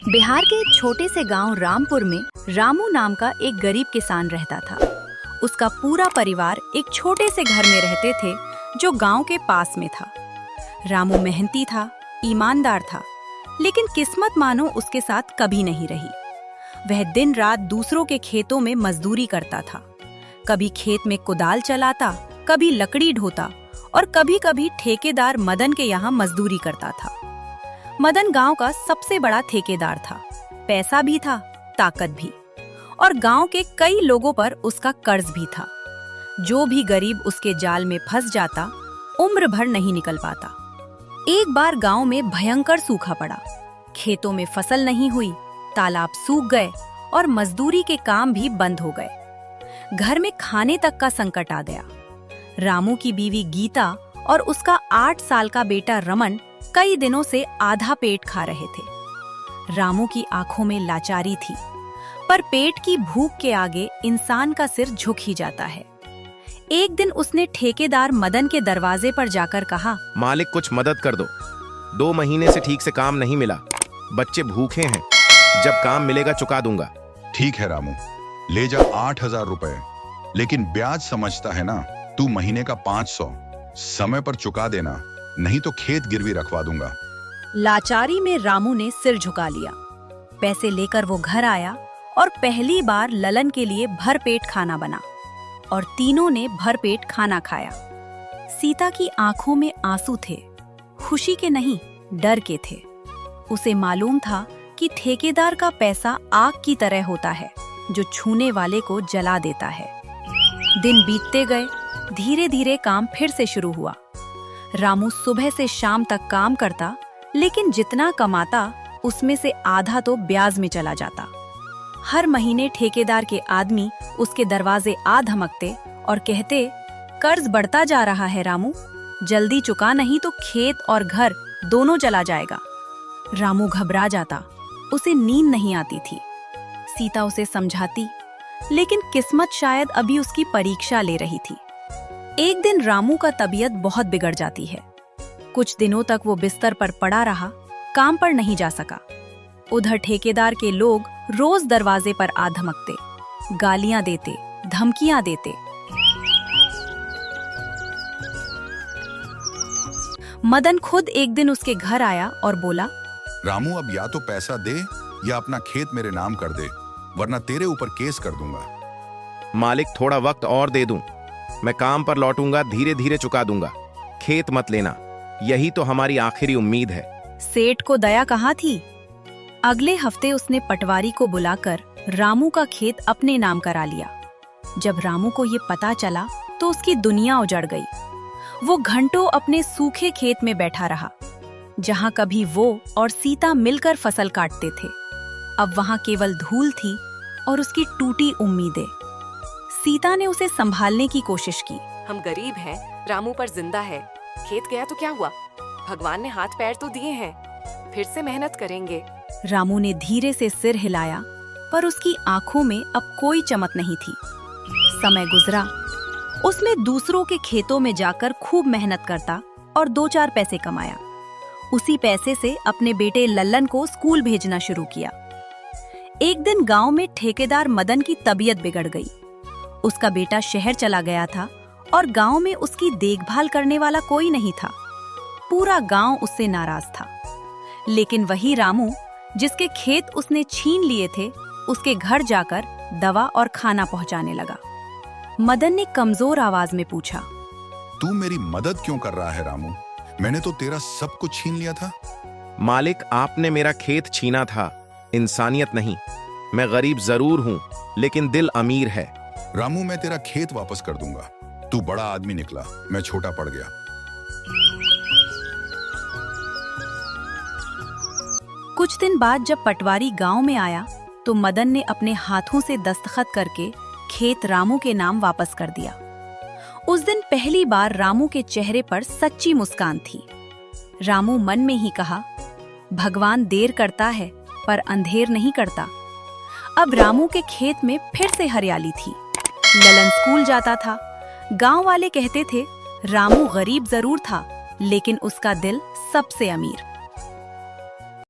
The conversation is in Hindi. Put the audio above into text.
बिहार के एक छोटे से गांव रामपुर में रामू नाम का एक गरीब किसान रहता था। उसका पूरा परिवार एक छोटे से घर में रहते थे जो गांव के पास में था। रामू मेहनती था, ईमानदार था, लेकिन किस्मत मानो उसके साथ कभी नहीं रही। वह दिन रात दूसरों के खेतों में मजदूरी करता था। कभी खेत में कुदाल चलाता, कभी लकड़ी ढोता और कभी-कभी ठेकेदार मदन के यहाँ मजदूरी करता था। मदन गांव का सबसे बड़ा ठेकेदार था। पैसा भी था, ताकत भी, और गांव के कई लोगों पर उसका कर्ज भी था। जो भी गरीब उसके जाल में फंस जाता, उम्र भर नहीं निकल पाता। एक बार गांव में भयंकर सूखा पड़ा। खेतों में फसल नहीं हुई, तालाब सूख गए और मजदूरी के काम भी बंद हो गए। घर में खाने तक का संकट आ गया। रामू की बीवी गीता और उसका 8 साल का बेटा रमन कई दिनों से आधा पेट खा रहे थे। रामू की आंखों में लाचारी थी, पर पेट की भूख के आगे इंसान का सिर झुक ही जाता है। एक दिन उसने ठेकेदार मदन के दरवाजे पर जाकर कहा, मालिक कुछ मदद कर दो। 2 महीने से ठीक से काम नहीं मिला, बच्चे भूखे हैं, जब काम मिलेगा चुका दूंगा। ठीक है रामू, ले जा 8,000 रुपए, लेकिन ब्याज समझता है ना, तू महीने का 500 समय पर चुका देना, नहीं तो खेत गिरवी रखवा दूंगा। लाचारी में रामू ने सिर झुका लिया। पैसे लेकर वो घर आया और पहली बार ललन के लिए भरपेट खाना बना और तीनों ने भरपेट खाना खाया। सीता की आंखों में आंसू थे, खुशी के नहीं, डर के थे। उसे मालूम था कि ठेकेदार का पैसा आग की तरह होता है जो छूने वाले को जला देता है। दिन बीतते गए, धीरे धीरे काम फिर से शुरू हुआ। रामू सुबह से शाम तक काम करता, लेकिन जितना कमाता उसमें से आधा तो ब्याज में चला जाता। हर महीने ठेकेदार के आदमी उसके दरवाजे आ धमकते और कहते, कर्ज बढ़ता जा रहा है रामू, जल्दी चुका नहीं तो खेत और घर दोनों चला जाएगा। रामू घबरा जाता, उसे नींद नहीं आती थी। सीता उसे समझाती, लेकिन किस्मत शायद अभी उसकी परीक्षा ले रही थी। एक दिन रामू का तबीयत बहुत बिगड़ जाती है। कुछ दिनों तक वो बिस्तर पर पड़ा रहा, काम पर नहीं जा सका। उधर ठेकेदार के लोग रोज दरवाजे पर आ धमकते, गालियां देते, धमकियां देते। मदन खुद एक दिन उसके घर आया और बोला, रामू अब या तो पैसा दे या अपना खेत मेरे नाम कर दे, वरना तेरे ऊपर केस कर दूंगा। मालिक थोड़ा वक्त और दे दूं, मैं काम पर लौटूंगा, धीरे धीरे चुका दूंगा, खेत मत लेना, यही तो हमारी आखिरी उम्मीद है। सेठ को दया कहाँ थी। अगले हफ्ते उसने पटवारी को बुलाकर रामू का खेत अपने नाम करा लिया। जब रामू को ये पता चला तो उसकी दुनिया उजड़ गई। वो घंटों अपने सूखे खेत में बैठा रहा, जहाँ कभी वो और सीता मिलकर फसल काटते थे। अब वहाँ केवल धूल थी और उसकी टूटी उम्मीदें। सीता ने उसे संभालने की कोशिश की। हम गरीब हैं, रामू पर जिंदा है, खेत गया तो क्या हुआ, भगवान ने हाथ पैर तो दिए हैं, फिर से मेहनत करेंगे। रामू ने धीरे से सिर हिलाया, पर उसकी आंखों में अब कोई चमक नहीं थी। समय गुजरा, उसने दूसरों के खेतों में जाकर खूब मेहनत करता और 2-4 पैसे कमाया। उसी पैसे से अपने बेटे लल्लन को स्कूल भेजना शुरू किया। एक दिन गांव में ठेकेदार मदन की तबीयत बिगड़ गई। उसका बेटा शहर चला गया था और गांव में उसकी देखभाल करने वाला कोई नहीं था। पूरा गांव उससे नाराज था। लेकिन वही रामू, जिसके खेत उसने छीन लिए थे, उसके घर जाकर दवा और खाना पहुंचाने लगा। मदन ने कमजोर आवाज में पूछा, तू मेरी मदद क्यों कर रहा है रामू? मैंने तो तेरा सब कुछ छीन लिया था। मालिक आपने मेरा खेत छीना था, इंसानियत नहीं। मैं गरीब जरूर हूँ, लेकिन दिल अमीर है। रामू मैं तेरा खेत वापस कर दूंगा। तू बड़ा आदमी निकला, मैं छोटा पड़ गया। कुछ दिन बाद जब पटवारी गांव में आया तो मदन ने अपने हाथों से दस्तखत करके खेत रामू के नाम वापस कर दिया। उस दिन पहली बार रामू के चेहरे पर सच्ची मुस्कान थी। रामू मन में ही कहा, भगवान देर करता है पर अंधेर नहीं करता। अब रामू के खेत में फिर से हरियाली थी। ललन स्कूल जाता था। गांव वाले कहते थे, रामू गरीब जरूर था, लेकिन उसका दिल सबसे अमीर।